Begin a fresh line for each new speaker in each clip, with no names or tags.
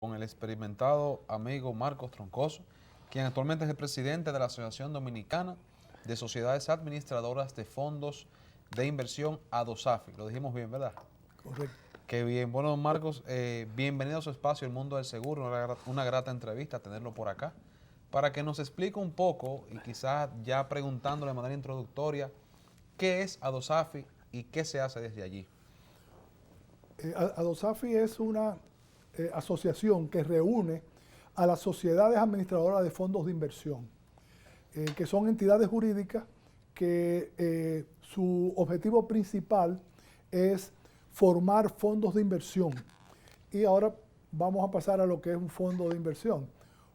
con el experimentado amigo Marcos Troncoso, quien actualmente es el presidente de la Asociación Dominicana de Sociedades Administradoras de Fondos de Inversión, ADOSAFI. Lo dijimos bien, ¿verdad?
Correcto.
Qué bien. Bueno, Marcos, bienvenido a su espacio, El Mundo del Seguro. Una grata entrevista tenerlo por acá, para que nos explique un poco, y quizás ya preguntándole de manera introductoria, ¿qué es ADOSAFI y qué se hace desde allí?
ADOSAFI es una asociación que reúne a las sociedades administradoras de fondos de inversión, que son entidades jurídicas que su objetivo principal es formar fondos de inversión. Y ahora vamos a pasar a lo que es un fondo de inversión.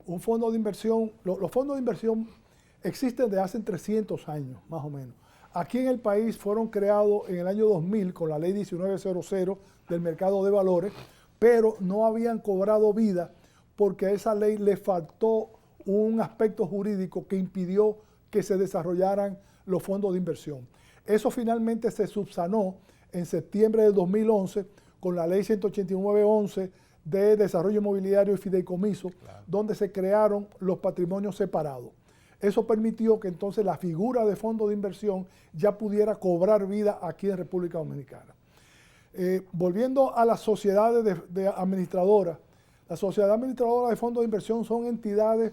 Un fondo de inversión, los fondos de inversión existen desde hace 300 años, más o menos. Aquí en el país fueron creados en el año 2000 con la ley 1900 del mercado de valores, pero no habían cobrado vida porque a esa ley le faltó un aspecto jurídico que impidió que se desarrollaran los fondos de inversión. Eso finalmente se subsanó en septiembre del 2011 con la ley 189-11 de desarrollo inmobiliario y fideicomiso, claro, donde se crearon los patrimonios separados. Eso permitió que entonces la figura de fondo de inversión ya pudiera cobrar vida aquí en República Dominicana. Volviendo a las sociedades de administradoras, las sociedades administradoras de fondos de inversión son entidades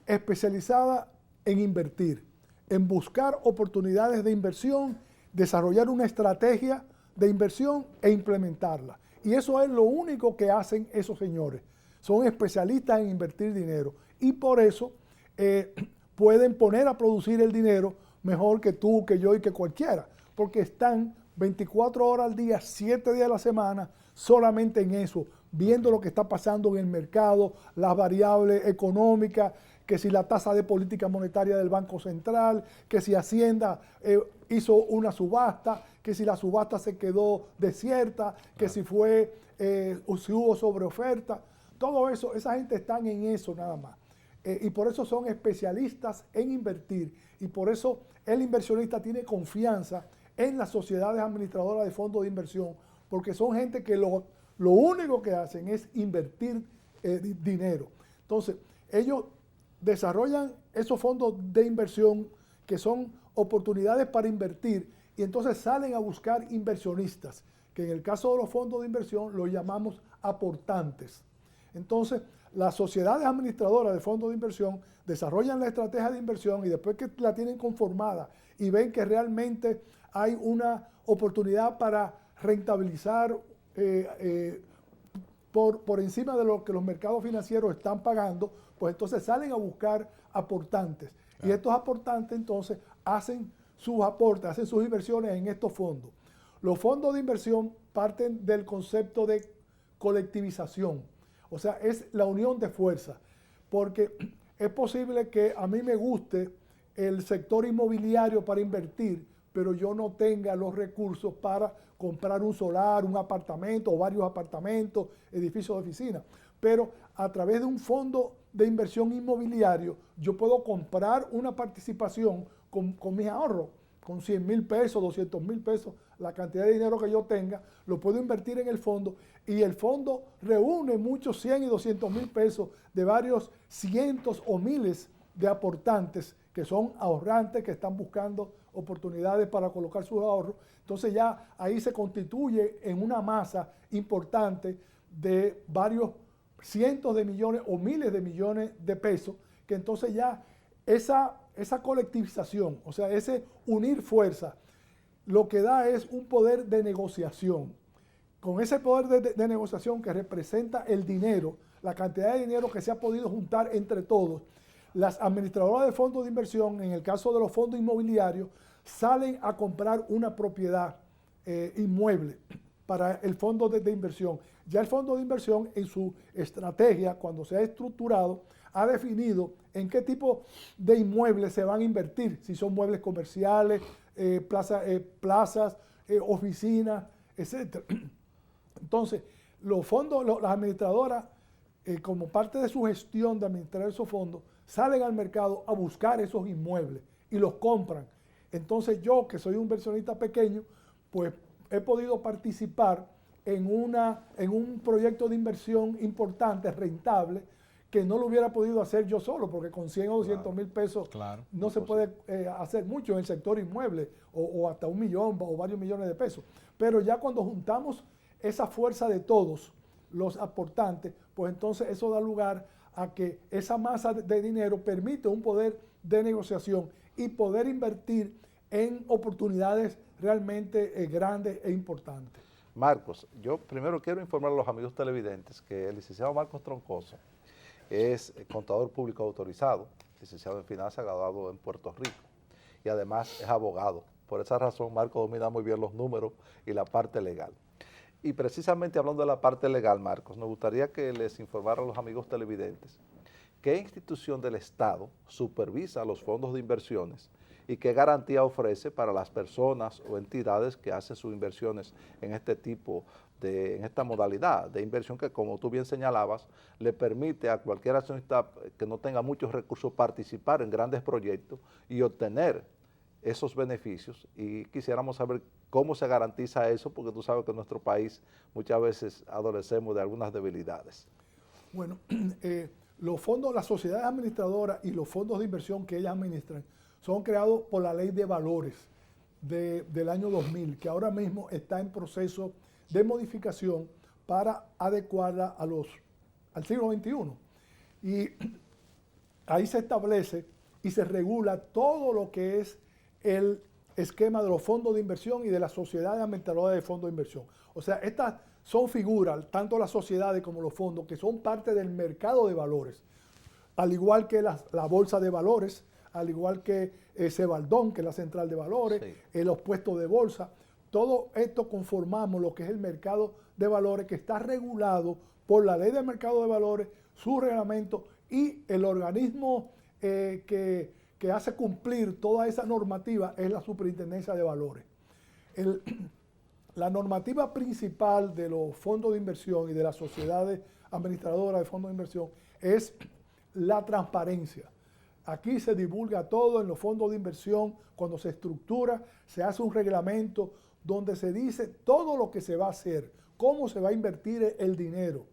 especializadas en invertir, en buscar oportunidades de inversión, desarrollar una estrategia de inversión e implementarla. Y eso es lo único que hacen esos señores. Son especialistas en invertir dinero y por eso pueden poner a producir el dinero mejor que tú, que yo y que cualquiera, porque están 24 horas al día, 7 días a la semana, solamente en eso, viendo lo que está pasando en el mercado, las variables económicas, que si la tasa de política monetaria del Banco Central, que si Hacienda hizo una subasta, que si la subasta se quedó desierta, que si si hubo sobreoferta, todo eso, esa gente está en eso nada más. Y por eso son especialistas en invertir y por eso el inversionista tiene confianza en las sociedades administradoras de fondos de inversión, porque son gente que lo único que hacen es invertir dinero. Entonces, ellos desarrollan esos fondos de inversión que son oportunidades para invertir y entonces salen a buscar inversionistas, que en el caso de los fondos de inversión los llamamos aportantes. Entonces, las sociedades administradoras de fondos de inversión desarrollan la estrategia de inversión y después que la tienen conformada y ven que realmente hay una oportunidad para rentabilizar por encima de lo que los mercados financieros están pagando, pues entonces salen a buscar aportantes. Claro. Y estos aportantes entonces hacen sus aportes, hacen sus inversiones en estos fondos. Los fondos de inversión parten del concepto de colectivización. O sea, es la unión de fuerzas, porque es posible que a mí me guste el sector inmobiliario para invertir, pero yo no tenga los recursos para comprar un solar, un apartamento o varios apartamentos, edificios de oficina. Pero a través de un fondo de inversión inmobiliario, yo puedo comprar una participación con mis ahorros, con 100,000 pesos, 200,000 pesos, la cantidad de dinero que yo tenga, lo puedo invertir en el fondo y el fondo reúne muchos 100 y 200,000 pesos de varios cientos o miles de aportantes que son ahorrantes, que están buscando oportunidades para colocar sus ahorros. Entonces ya ahí se constituye en una masa importante de varios cientos de millones o miles de millones de pesos, que entonces ya esa colectivización, o sea, ese unir fuerzas, lo que da es un poder de negociación. Con ese poder de negociación que representa el dinero, la cantidad de dinero que se ha podido juntar entre todos, las administradoras de fondos de inversión, en el caso de los fondos inmobiliarios, salen a comprar una propiedad inmueble para el fondo de inversión. Ya el fondo de inversión en su estrategia, cuando se ha estructurado, ha definido en qué tipo de inmuebles se van a invertir, si son muebles comerciales, plazas, oficinas, etc. Entonces, los fondos, las administradoras, como parte de su gestión de administrar esos fondos, salen al mercado a buscar esos inmuebles y los compran. Entonces yo, que soy un inversionista pequeño, pues he podido participar en un proyecto de inversión importante, rentable, que no lo hubiera podido hacer yo solo, porque con 100 o 200 mil pesos no se puede hacer mucho en el sector inmueble, o hasta 1 millón o varios millones de pesos. Pero ya cuando juntamos esa fuerza de todos los aportantes, pues entonces eso da lugar a que esa masa de dinero permite un poder de negociación y poder invertir en oportunidades realmente grandes e importantes.
Marcos, yo primero quiero informar a los amigos televidentes que el licenciado Marcos Troncoso es contador público autorizado, licenciado en finanzas, graduado en Puerto Rico, y además es abogado. Por esa razón, Marcos domina muy bien los números y la parte legal. Y precisamente hablando de la parte legal, Marcos, nos gustaría que les informara a los amigos televidentes qué institución del Estado supervisa los fondos de inversiones y qué garantía ofrece para las personas o entidades que hacen sus inversiones en este tipo en esta modalidad de inversión que, como tú bien señalabas, le permite a cualquier accionista que no tenga muchos recursos participar en grandes proyectos y obtener esos beneficios. Y quisiéramos saber cómo se garantiza eso, porque tú sabes que en nuestro país muchas veces adolecemos de algunas debilidades.
Bueno, los fondos, las sociedades administradoras y los fondos de inversión que ellas administran son creados por la Ley de Valores del año 2000, que ahora mismo está en proceso de modificación para adecuarla al siglo XXI. Y ahí se establece y se regula todo lo que es el esquema de los fondos de inversión y de las sociedades administradoras de fondos de inversión. O sea, estas son figuras, tanto las sociedades como los fondos, que son parte del mercado de valores, al igual que la bolsa de valores, al igual que Cebaldón, que es la central de valores, los puestos de bolsa. Todo esto conformamos lo que es el mercado de valores, que está regulado por la Ley del Mercado de Valores, su reglamento y el organismo que hace cumplir toda esa normativa es la Superintendencia de Valores. La normativa principal de los fondos de inversión y de las sociedades administradoras de fondos de inversión es la transparencia. Aquí se divulga todo en los fondos de inversión. Cuando se estructura, se hace un reglamento donde se dice todo lo que se va a hacer, cómo se va a invertir el dinero.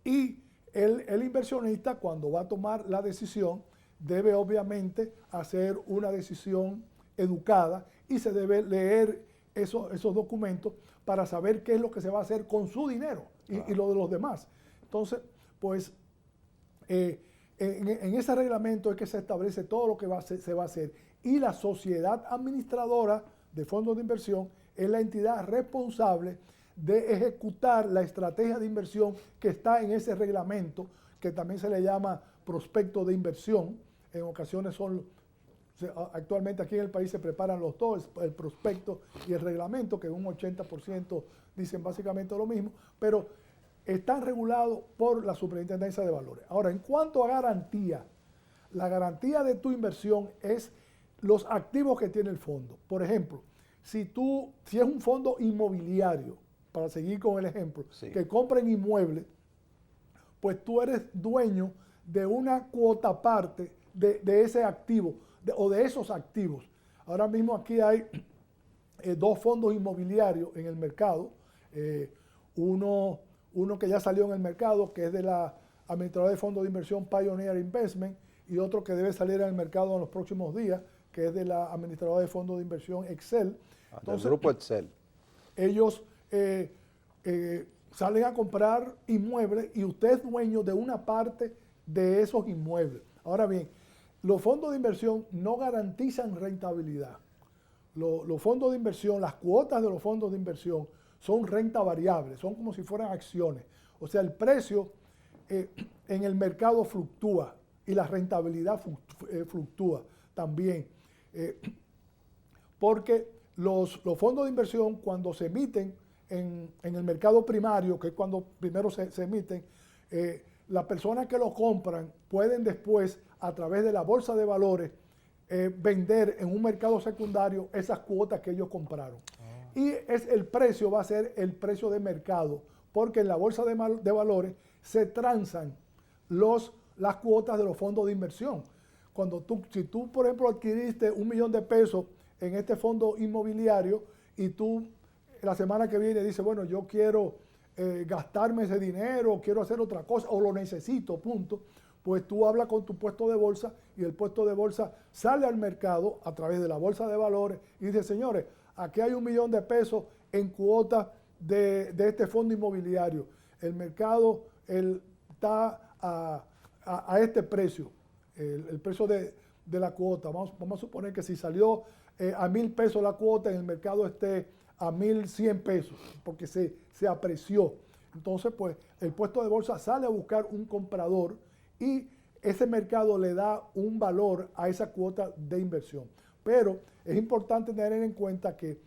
Y el inversionista, cuando va a tomar la decisión, debe obviamente hacer una decisión educada y se debe leer esos documentos para saber qué es lo que se va a hacer con su dinero y lo de los demás. Entonces, pues, en ese reglamento es que se establece todo lo que se va a hacer. Y la sociedad administradora de fondos de inversión es la entidad responsable de ejecutar la estrategia de inversión que está en ese reglamento, que también se le llama prospecto de inversión. En ocasiones actualmente aquí en el país se preparan los dos, el prospecto y el reglamento, que en un 80% dicen básicamente lo mismo, pero están regulados por la Superintendencia de Valores. Ahora, en cuanto a garantía, la garantía de tu inversión es los activos que tiene el fondo. Por ejemplo, si es un fondo inmobiliario, para seguir con el ejemplo, que compren inmuebles, pues tú eres dueño de una cuota parte de ese activo o de esos activos. Ahora mismo aquí hay dos fondos inmobiliarios en el mercado, uno que ya salió en el mercado, que es de la administradora de fondos de inversión Pioneer Investment, y otro que debe salir en el mercado en los próximos días, que es de la administradora de fondos de inversión Excel.
Entonces, del grupo Excel.
Ellos salen a comprar inmuebles y usted es dueño de una parte de esos inmuebles. Ahora bien, los fondos de inversión no garantizan rentabilidad. Los fondos de inversión, las cuotas de los fondos de inversión son renta variable, son como si fueran acciones. O sea, el precio en el mercado fluctúa y la rentabilidad fluctúa también. Porque los fondos de inversión, cuando se emiten en el mercado primario, que es cuando primero se emiten, las personas que lo compran pueden después, a través de la bolsa de valores, vender en un mercado secundario esas cuotas que ellos compraron. Y el precio va a ser el precio de mercado, porque en la bolsa de valores se transan las cuotas de los fondos de inversión. Si tú, por ejemplo, adquiriste $1 millón en este fondo inmobiliario y tú la semana que viene dice, bueno, yo quiero gastarme ese dinero, quiero hacer otra cosa, o lo necesito, punto, pues tú hablas con tu puesto de bolsa y el puesto de bolsa sale al mercado a través de la bolsa de valores y dice, señores, aquí hay $1 millón de pesos en cuotas de este fondo inmobiliario. El mercado está a este precio, el precio de la cuota. Vamos a suponer que si salió a $1,000 la cuota, en el mercado esté a 1,100 pesos, porque se apreció. Entonces, pues, el puesto de bolsa sale a buscar un comprador y ese mercado le da un valor a esa cuota de inversión. Pero es importante tener en cuenta que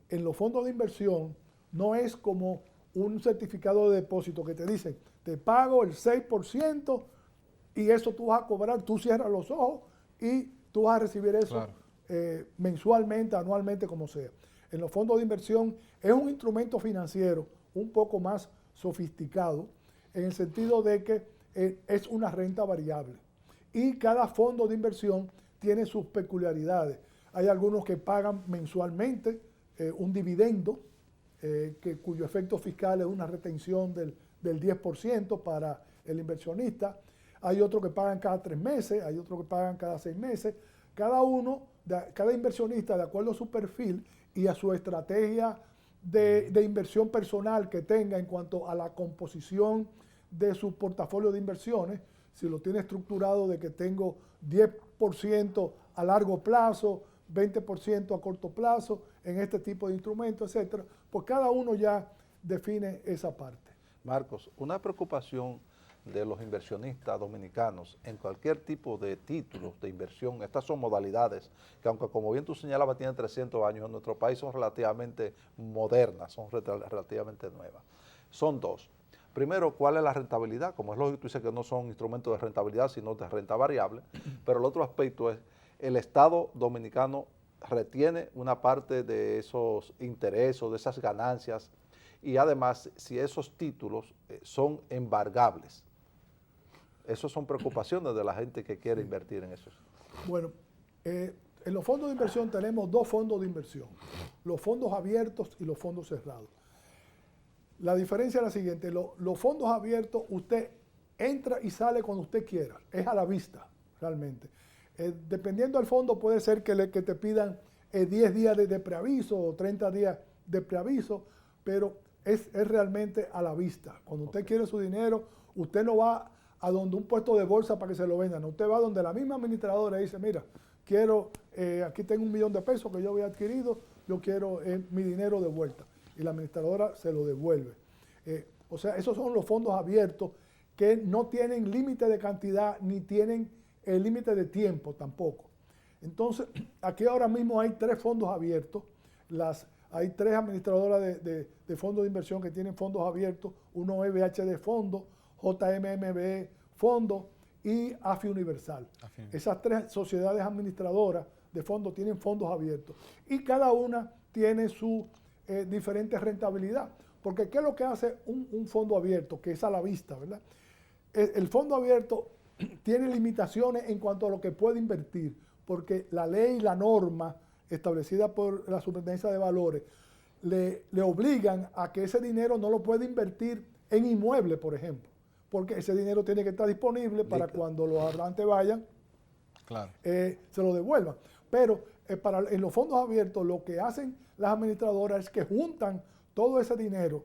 en los fondos de inversión no es como un certificado de depósito que te dicen, te pago el 6% y eso tú vas a cobrar, tú cierras los ojos y tú vas a recibir eso
Claro.
mensualmente, anualmente, como sea. En los fondos de inversión es un instrumento financiero un poco más sofisticado en el sentido de que es una renta variable y cada fondo de inversión tiene sus peculiaridades. Hay algunos que pagan mensualmente un dividendo cuyo efecto fiscal es una retención del 10% para el inversionista. Hay otros que pagan cada 3 meses, hay otros que pagan cada 6 meses. Cada inversionista, de acuerdo a su perfil y a su estrategia de inversión personal que tenga en cuanto a la composición de su portafolio de inversiones, si lo tiene estructurado de que tengo 10% a largo plazo, 20% a corto plazo, en este tipo de instrumentos, etcétera, pues cada uno ya define esa parte.
Marcos, una preocupación de los inversionistas dominicanos en cualquier tipo de títulos de inversión, estas son modalidades que, aunque como bien tú señalabas tienen 300 años, en nuestro país son relativamente modernas, son relativamente nuevas. Son dos. Primero, ¿cuál es la rentabilidad? Como es lógico, tú dices que no son instrumentos de rentabilidad, sino de renta variable, pero el otro aspecto es, el Estado dominicano retiene una parte de esos intereses, de esas ganancias, y además, si esos títulos son embargables. Esas son preocupaciones de la gente que quiere invertir en eso.
Bueno, en los fondos de inversión tenemos 2 fondos de inversión, los fondos abiertos y los fondos cerrados. La diferencia es la siguiente, los fondos abiertos usted entra y sale cuando usted quiera, es a la vista realmente. Dependiendo del fondo puede ser que te pidan 10 días de preaviso o 30 días de preaviso, pero es realmente a la vista. Cuando usted quiere su dinero, usted no va a donde un puesto de bolsa para que se lo vendan. Usted va donde la misma administradora dice, mira, quiero, aquí tengo $1 millón de pesos que yo había adquirido, yo quiero mi dinero de vuelta. Y la administradora se lo devuelve. O sea, esos son los fondos abiertos que no tienen límite de cantidad ni tienen el límite de tiempo tampoco. Entonces, aquí ahora mismo hay 3 fondos abiertos. Hay 3 administradoras de fondos de inversión que tienen fondos abiertos. Uno es BHD Fondo, JMMB Fondo y AFI Universal. Esas 3 sociedades administradoras de fondos tienen fondos abiertos. Y cada una tiene su diferente rentabilidad. Porque ¿qué es lo que hace un fondo abierto? Que es a la vista, ¿verdad? El fondo abierto tiene limitaciones en cuanto a lo que puede invertir, porque la ley y la norma establecida por la Superintendencia de Valores le obligan a que ese dinero no lo puede invertir en inmuebles, por ejemplo, porque ese dinero tiene que estar disponible para cuando los ahorrantes vayan,
claro,
se lo devuelvan. Pero en los fondos abiertos lo que hacen las administradoras es que juntan todo ese dinero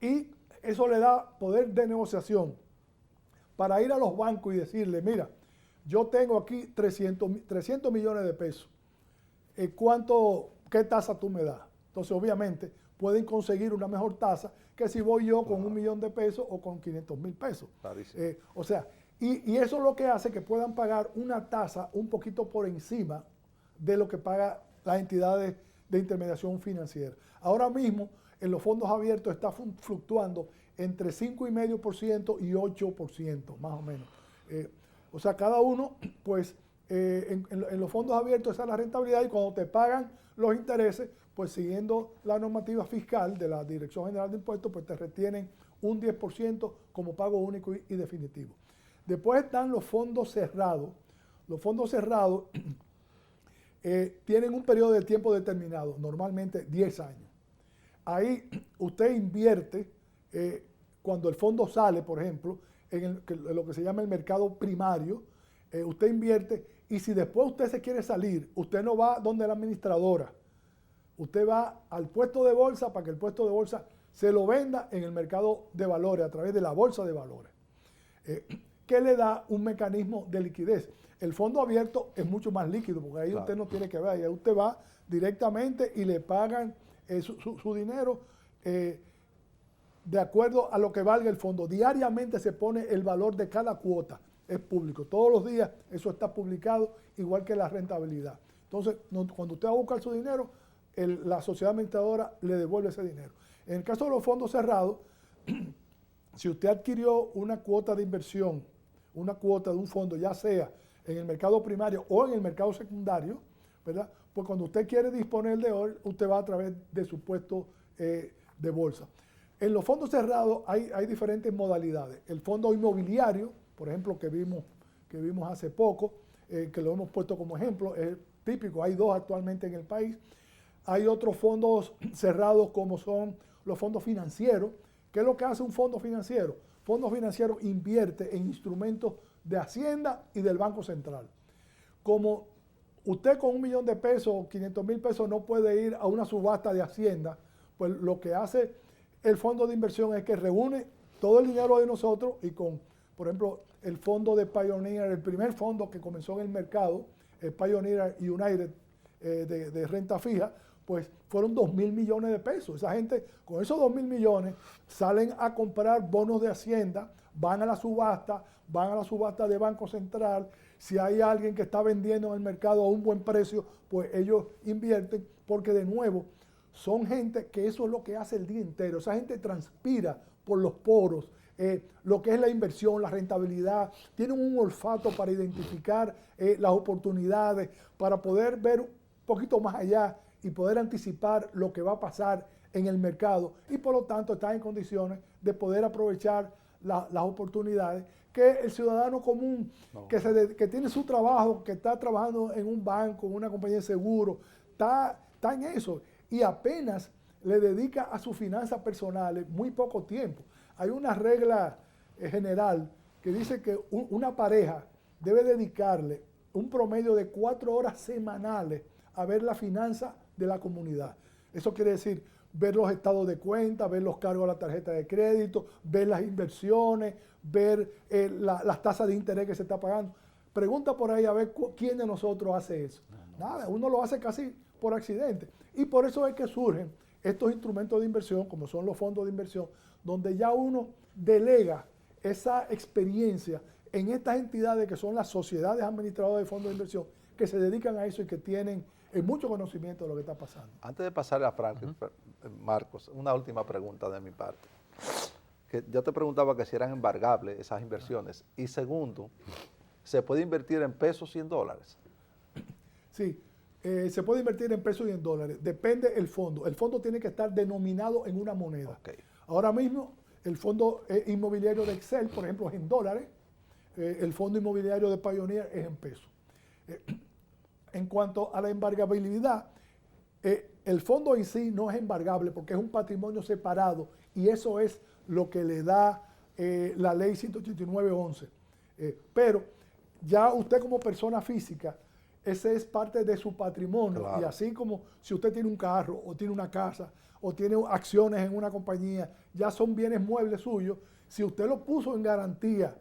y eso le da poder de negociación para ir a los bancos y decirle, mira, yo tengo aquí 300 millones de pesos, ¿qué tasa tú me das? Entonces, obviamente, pueden conseguir una mejor tasa que si voy yo con $1 millón de pesos o con 500,000 pesos. O sea, y eso es lo que hace que puedan pagar una tasa un poquito por encima de lo que pagan las entidades de intermediación financiera. Ahora mismo, en los fondos abiertos está fluctuando entre 5,5% y 8%, más o menos. O sea, cada uno, pues, en los fondos abiertos esa es la rentabilidad y cuando te pagan los intereses, pues siguiendo la normativa fiscal de la Dirección General de Impuestos, pues te retienen un 10% como pago único y definitivo. Después están los fondos cerrados. Los fondos cerrados tienen un periodo de tiempo determinado, normalmente 10 años. Ahí usted invierte, cuando el fondo sale, por ejemplo, en lo que se llama el mercado primario, usted invierte y si después usted se quiere salir, usted no va donde la administradora, usted va al puesto de bolsa para que el puesto de bolsa se lo venda en el mercado de valores, a través de la bolsa de valores, que le da un mecanismo de liquidez. El fondo abierto es mucho más líquido, porque ahí usted no tiene que ver, ahí usted va directamente y le pagan su dinero de acuerdo a lo que valga el fondo. Diariamente se pone el valor de cada cuota, es público. Todos los días eso está publicado, igual que la rentabilidad. Entonces, cuando usted va a buscar su dinero, la sociedad administradora le devuelve ese dinero. En el caso de los fondos cerrados, si usted adquirió una cuota de inversión, una cuota de un fondo, ya sea en el mercado primario o en el mercado secundario, ¿verdad? Pues cuando usted quiere disponer de él, usted va a través de su puesto de bolsa. En los fondos cerrados hay diferentes modalidades. El fondo inmobiliario, por ejemplo, que vimos hace poco, que lo hemos puesto como ejemplo, es típico, hay dos actualmente en el país. Hay otros fondos cerrados como son los fondos financieros. ¿Qué es lo que hace un fondo financiero? Fondo financiero invierte en instrumentos de Hacienda y del Banco Central. Como usted con 1 millón de pesos o 500,000 pesos no puede ir a una subasta de Hacienda, pues lo que hace el fondo de inversión es que reúne todo el dinero de nosotros y con, por ejemplo, el fondo de Pioneer, el primer fondo que comenzó en el mercado, el Pioneer United de renta fija, pues fueron 2,000 millones de pesos. Esa gente, con esos 2,000 millones, salen a comprar bonos de Hacienda, van a la subasta de Banco Central. Si hay alguien que está vendiendo en el mercado a un buen precio, pues ellos invierten, porque de nuevo, son gente que eso es lo que hace el día entero. Esa gente transpira por los poros, lo que es la inversión, la rentabilidad, tienen un olfato para identificar las oportunidades, para poder ver un poquito más allá y poder anticipar lo que va a pasar en el mercado y por lo tanto están en condiciones de poder aprovechar las oportunidades que el ciudadano común que tiene su trabajo, que está trabajando en un banco, en una compañía de seguro, está en eso y apenas le dedica a sus finanzas personales muy poco tiempo. Hay una regla general que dice que una pareja debe dedicarle un promedio de 4 horas semanales a ver la finanza de la comunidad. Eso quiere decir ver los estados de cuenta, ver los cargos a la tarjeta de crédito, ver las inversiones, ver las tasas de interés que se está pagando. Pregunta por ahí a ver quién de nosotros hace eso. Nada, uno lo hace casi por accidente. Y por eso es que surgen estos instrumentos de inversión, como son los fondos de inversión, donde ya uno delega esa experiencia en estas entidades que son las sociedades administradoras de fondos de inversión, que se dedican a eso y que tienen mucho conocimiento de lo que está pasando.
Antes de pasarle a Frank, Marcos, una última pregunta de mi parte. Que yo te preguntaba que si eran embargables esas inversiones. Y segundo, ¿se puede invertir en pesos y en dólares?
Sí, se puede invertir en pesos y en dólares. Depende del fondo. El fondo tiene que estar denominado en una moneda.
Okay.
Ahora mismo, el fondo inmobiliario de Excel, por ejemplo, es en dólares. El fondo inmobiliario de Pioneer es en pesos. En cuanto a la embargabilidad, el fondo en sí no es embargable porque es un patrimonio separado y eso es lo que le da la ley 189.11. Pero ya usted como persona física, ese es parte de su patrimonio. Claro. Y así como si usted tiene un carro o tiene una casa o tiene acciones en una compañía, ya son bienes muebles suyos. Si usted lo puso en garantía,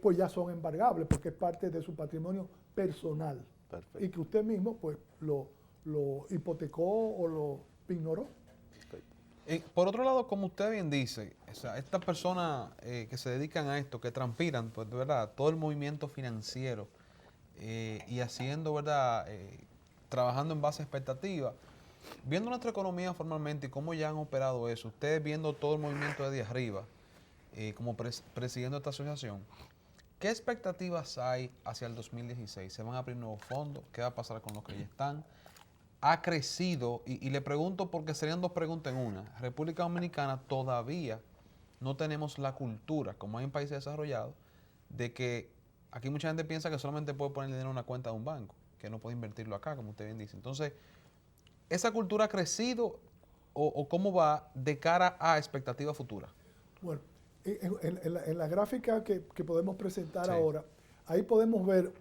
pues ya son embargables porque es parte de su patrimonio personal. Perfecto. Y que usted mismo pues lo hipotecó o lo ignoró.
Por otro lado, como usted bien dice, o sea, estas personas que se dedican a esto, que transpiran, pues de verdad, todo el movimiento financiero y haciendo, ¿verdad? Trabajando en base a expectativas, viendo nuestra economía formalmente y cómo ya han operado eso, ustedes viendo todo el movimiento desde arriba, como presidiendo esta asociación, ¿qué expectativas hay hacia el 2016? ¿Se van a abrir nuevos fondos? ¿Qué va a pasar con los que ya están? Ha crecido, y le pregunto porque serían dos preguntas en una. República Dominicana todavía no tenemos la cultura, como hay en países desarrollados, de que aquí mucha gente piensa que solamente puede poner dinero en una cuenta de un banco, que no puede invertirlo acá, como usted bien dice. Entonces, ¿esa cultura ha crecido o cómo va de cara a expectativa futura?
Bueno, en la gráfica que podemos presentar
Sí.
ahora, ahí podemos ver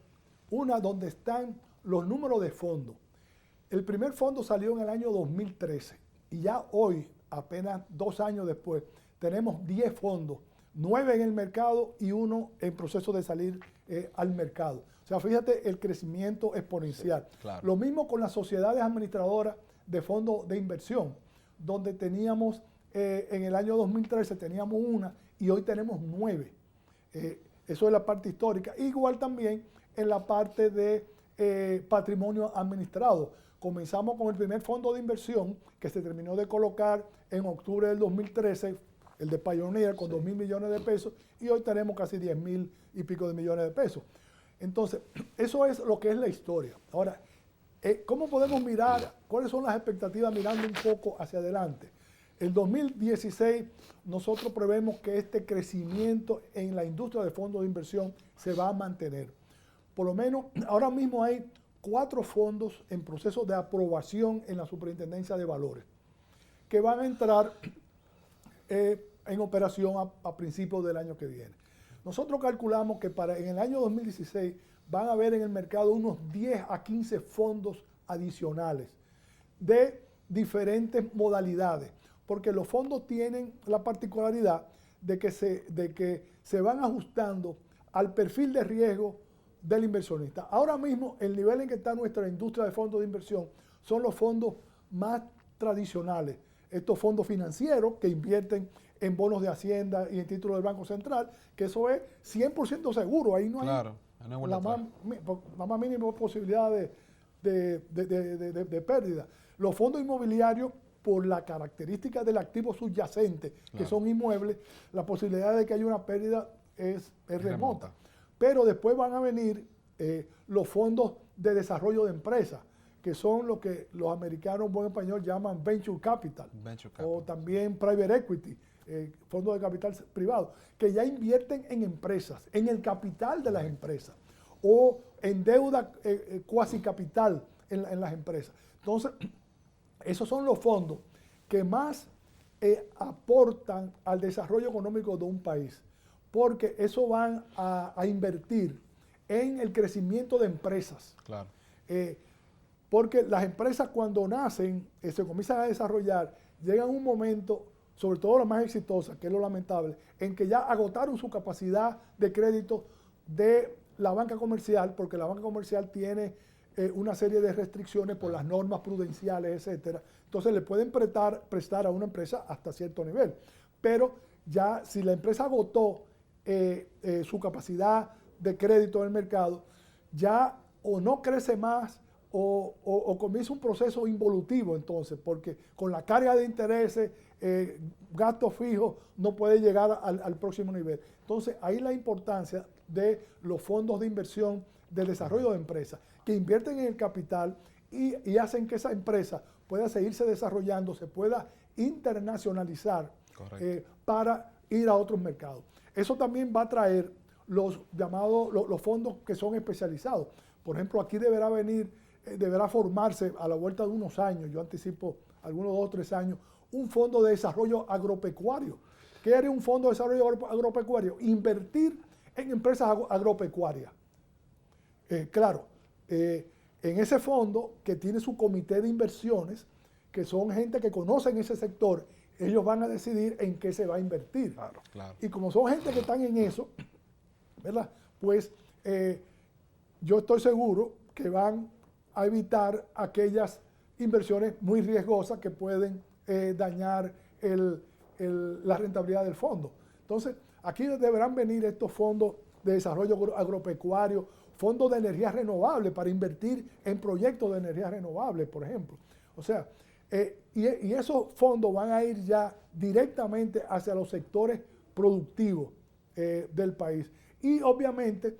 una donde están los números de fondos. El primer fondo salió en el año 2013 y ya hoy, apenas 2 años después, tenemos 10 fondos, 9 en el mercado y 1 en proceso de salir al mercado. O sea, fíjate el crecimiento exponencial.
Sí, claro.
Lo mismo con las sociedades administradoras de fondos de inversión, donde teníamos en el año 2013 teníamos 1 y hoy tenemos 9. Eso es la parte histórica. Igual también en la parte de patrimonio administrado. Comenzamos con el primer fondo de inversión que se terminó de colocar en octubre del 2013, el de Pioneer, con 2.000 millones de pesos, y hoy tenemos casi 10.000 y pico de millones de pesos. Entonces, eso es lo que es la historia. Ahora, ¿cómo podemos mirar? ¿Cuáles son las expectativas mirando un poco hacia adelante? En 2016, nosotros prevemos que este crecimiento en la industria de fondos de inversión se va a mantener. Por lo menos, ahora mismo hay 4 fondos en proceso de aprobación en la Superintendencia de Valores, que van a entrar en operación a principios del año que viene. Nosotros calculamos que en el año 2016 van a haber en el mercado unos 10 a 15 fondos adicionales de diferentes modalidades, porque los fondos tienen la particularidad de que se van ajustando al perfil de riesgo del inversionista. Ahora mismo, el nivel en que está nuestra industria de fondos de inversión son los fondos más tradicionales. Estos fondos financieros que invierten en bonos de Hacienda y en títulos del Banco Central, que eso es 100% seguro. Ahí no hay la más mínima posibilidad de pérdida. Los fondos inmobiliarios, por la característica del activo subyacente, que son inmuebles, la posibilidad de que haya una pérdida es remota. Pero después van a venir los fondos de desarrollo de empresas, que son lo que los americanos en buen español llaman venture capital, o también private equity, fondos de capital privado, que ya invierten en empresas, en el capital de las empresas, o en deuda cuasi capital en las empresas. Entonces, esos son los fondos que más aportan al desarrollo económico de un país, porque eso van a invertir en el crecimiento de empresas.
Claro.
Porque las empresas cuando nacen, se comienzan a desarrollar, llegan un momento, sobre todo las más exitosas, que es lo lamentable, en que ya agotaron su capacidad de crédito de la banca comercial, porque la banca comercial tiene una serie de restricciones por las normas prudenciales, etcétera. Entonces le pueden prestar a una empresa hasta cierto nivel. Pero ya si la empresa agotó su capacidad de crédito en el mercado, ya o no crece más o comienza un proceso involutivo entonces, porque con la carga de intereses, gastos fijos, no puede llegar al próximo nivel. Entonces ahí la importancia de los fondos de inversión del desarrollo de empresas, que invierten en el capital y hacen que esa empresa pueda seguirse desarrollando, se pueda internacionalizar para ir a otros mercados. Eso también va a traer los llamados, los fondos que son especializados. Por ejemplo, aquí deberá formarse a la vuelta de unos años, yo anticipo algunos 2 o 3 años, un fondo de desarrollo agropecuario. ¿Qué haría un fondo de desarrollo agropecuario? Invertir en empresas agropecuarias. Claro, en ese fondo que tiene su comité de inversiones, que son gente que conocen ese sector, ellos van a decidir en qué se va a invertir.
Claro.
Y como son gente que están en eso, ¿verdad? Pues yo estoy seguro que van a evitar aquellas inversiones muy riesgosas que pueden dañar la rentabilidad del fondo. Entonces, aquí deberán venir estos fondos de desarrollo agropecuario, fondos de energía renovable para invertir en proyectos de energía renovable, por ejemplo. O sea, y esos fondos van a ir ya directamente hacia los sectores productivos del país. Y obviamente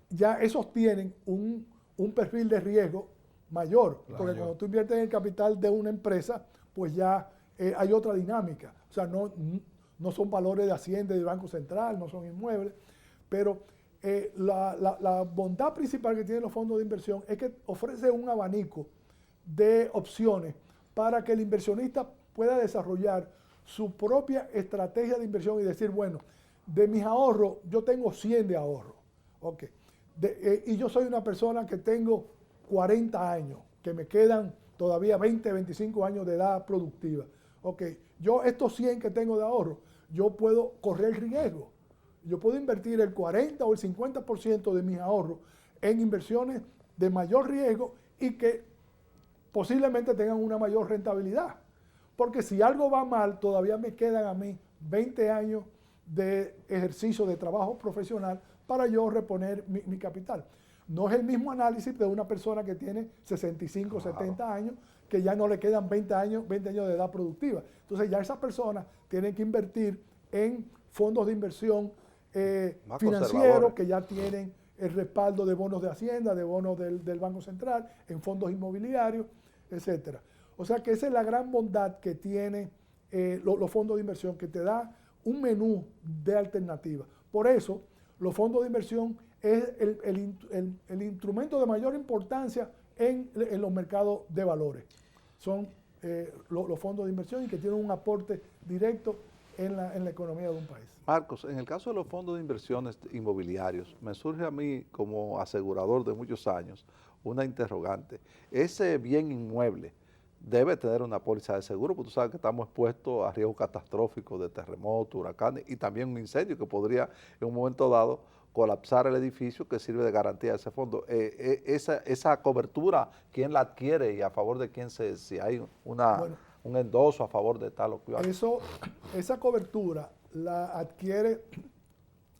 ya esos tienen un perfil de riesgo mayor, porque cuando tú inviertes en el capital de una empresa, pues ya hay otra dinámica. O sea, no son valores de Hacienda y de Banco Central, no son inmuebles, pero la bondad principal que tienen los fondos de inversión es que ofrece un abanico de opciones para que el inversionista pueda desarrollar su propia estrategia de inversión y decir, bueno, de mis ahorros, yo tengo 100 de ahorro. Okay. Y yo soy una persona que tengo 40 años, que me quedan todavía 20, 25 años de edad productiva. Okay. Yo estos 100 que tengo de ahorro, yo puedo correr el riesgo. Yo puedo invertir el 40 o el 50% de mis ahorros en inversiones de mayor riesgo y que posiblemente tengan una mayor rentabilidad. Porque si algo va mal, todavía me quedan a mí 20 años de ejercicio de trabajo profesional para yo reponer mi capital. No es el mismo análisis de una persona que tiene 65, 70 años, que ya no le quedan 20 años de edad productiva. Entonces ya esas personas tienen que invertir en fondos de inversión financieros que ya tienen el respaldo de bonos de Hacienda, de bonos del Banco Central, en fondos inmobiliarios, etcétera. O sea que esa es la gran bondad que tienen los fondos de inversión, que te da un menú de alternativas. Por eso, los fondos de inversión es el instrumento de mayor importancia en los mercados de valores. Son los fondos de inversión y que tienen un aporte directo en la economía de un país.
Marcos, en el caso de los fondos de inversiones inmobiliarios, me surge a mí como asegurador de muchos años una interrogante. Ese bien inmueble debe tener una póliza de seguro, porque tú sabes que estamos expuestos a riesgos catastróficos de terremotos, huracanes y también un incendio que podría en un momento dado colapsar el edificio que sirve de garantía de ese fondo. Esa cobertura, ¿quién la adquiere y a favor de quién si hay un endoso a favor de tal o cual?
Esa cobertura la adquiere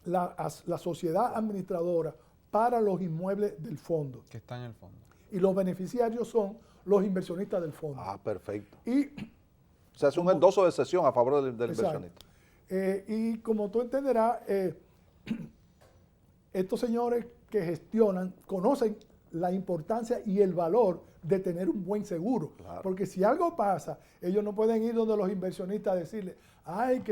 la sociedad administradora para los inmuebles del fondo.
Que está en el fondo.
Y los beneficiarios son los inversionistas del fondo.
Ah, perfecto.
Y,
o sea, es un endoso de cesión a favor del inversionista.
Y como tú entenderás, estos señores que gestionan conocen la importancia y el valor de tener un buen seguro. Claro. Porque si algo pasa, ellos no pueden ir donde los inversionistas a decirle, ay,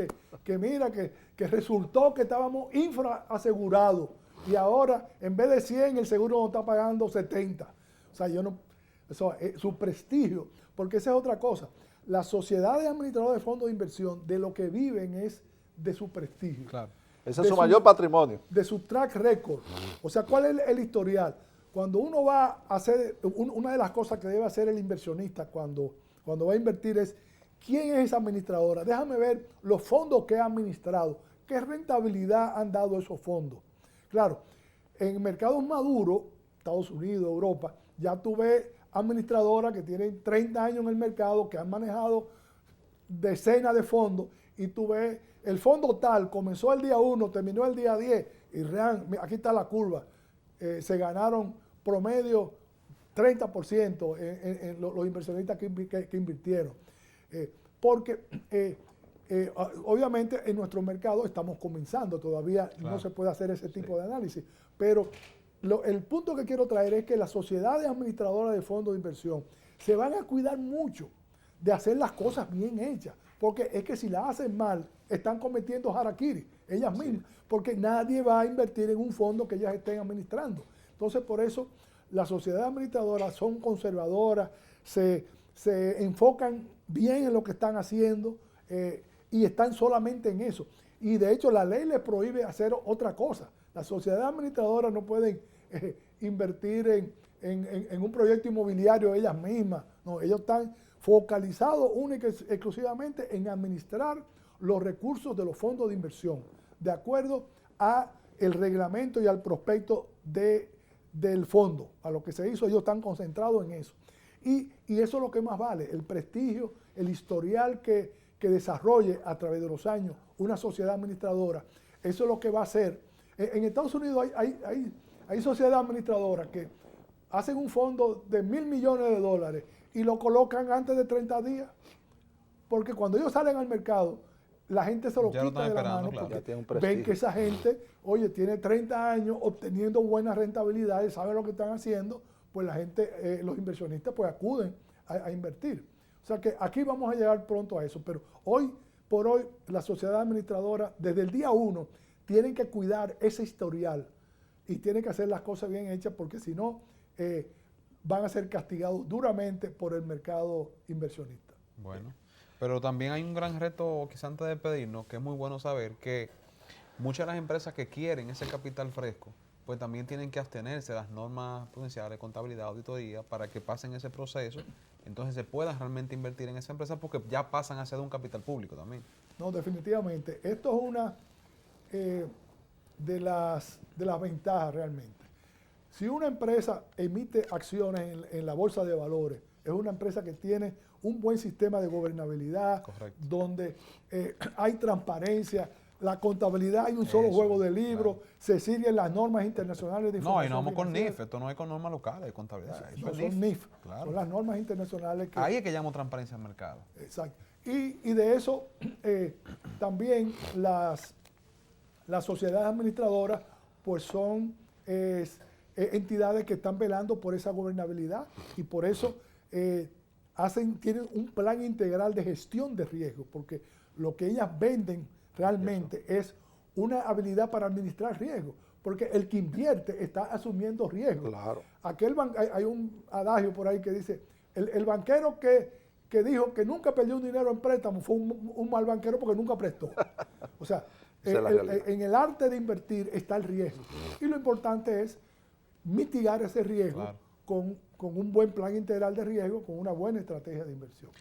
que mira, que resultó que estábamos infraasegurados y ahora en vez de 100 el seguro nos está pagando 70. O sea, su prestigio, porque esa es otra cosa. Las sociedades administradoras de fondos de inversión de lo que viven es de su prestigio.
Claro. Ese es su mayor patrimonio.
De su track record. O sea, ¿cuál es el historial? Cuando uno va a hacer, una de las cosas que debe hacer el inversionista cuando va a invertir es, ¿quién es esa administradora? Déjame ver los fondos que ha administrado, qué rentabilidad han dado esos fondos. Claro, en mercados maduros, Estados Unidos, Europa, ya tú ves administradoras que tienen 30 años en el mercado, que han manejado decenas de fondos, y tú ves el fondo tal, comenzó el día 1, terminó el día 10, y aquí está la curva. Se ganaron promedio 30% en los inversionistas que invirtieron. Porque obviamente en nuestro mercado estamos comenzando, todavía claro, no se puede hacer ese tipo de análisis, pero el punto que quiero traer es que las sociedades administradoras de fondos de inversión se van a cuidar mucho de hacer las cosas bien hechas, porque es que si las hacen mal, están cometiendo harakiri, ellas mismas, porque nadie va a invertir en un fondo que ellas estén administrando. Entonces, por eso, las sociedades administradoras son conservadoras, se enfocan bien en lo que están haciendo y están solamente en eso. Y de hecho, la ley les prohíbe hacer otra cosa. Las sociedades administradoras no pueden invertir en un proyecto inmobiliario ellas mismas. No, ellos están focalizados única y exclusivamente en administrar los recursos de los fondos de inversión, de acuerdo a el reglamento y al prospecto del fondo, a lo que se hizo. Ellos están concentrados en eso. Y eso es lo que más vale, el prestigio, el historial que desarrolle a través de los años una sociedad administradora. Eso es lo que va a hacer. En Estados Unidos hay sociedades administradoras que hacen un fondo de $1.000 millones y lo colocan antes de 30 días. Porque cuando ellos salen al mercado, la gente se lo quita de la mano, claro, porque ven que esa gente, oye, tiene 30 años obteniendo buenas rentabilidades, saben lo que están haciendo, pues la gente, los inversionistas, pues acuden a invertir. O sea que aquí vamos a llegar pronto a eso, pero hoy por hoy la sociedad administradora, desde el día 1, tienen que cuidar ese historial y tienen que hacer las cosas bien hechas, porque si no, van a ser castigados duramente por el mercado inversionista.
Bueno. Pero también hay un gran reto, quizás antes de despedirnos, que es muy bueno saber que muchas de las empresas que quieren ese capital fresco, pues también tienen que abstenerse de las normas prudenciales, contabilidad, auditoría, para que pasen ese proceso, entonces se pueda realmente invertir en esa empresa porque ya pasan a ser un capital público también.
No, definitivamente. Esto es una de las ventajas realmente. Si una empresa emite acciones en la bolsa de valores, es una empresa que tiene un buen sistema de gobernabilidad,
Correcto.
donde hay transparencia, la contabilidad, hay un solo juego de libros,
claro.
se siguen las normas internacionales de
No,
información
y no vamos con
financiera.
NIF, esto no es con normas locales de contabilidad. Eso
No,
es
son NIF,
Claro.
son las normas internacionales que...
Ahí es que llamo transparencia al mercado.
Exacto. Y de eso también las sociedades administradoras pues son entidades que están velando por esa gobernabilidad y por eso tienen un plan integral de gestión de riesgo, porque lo que ellas venden realmente es una habilidad para administrar riesgo, porque el que invierte está asumiendo riesgo.
Claro.
Hay un adagio por ahí que dice, el banquero que dijo que nunca perdió un dinero en préstamo fue un mal banquero porque nunca prestó. O sea, en el arte de invertir está el riesgo. Y lo importante es mitigar ese riesgo
Claro.
con un buen plan integral de riesgo, con una buena estrategia de inversión.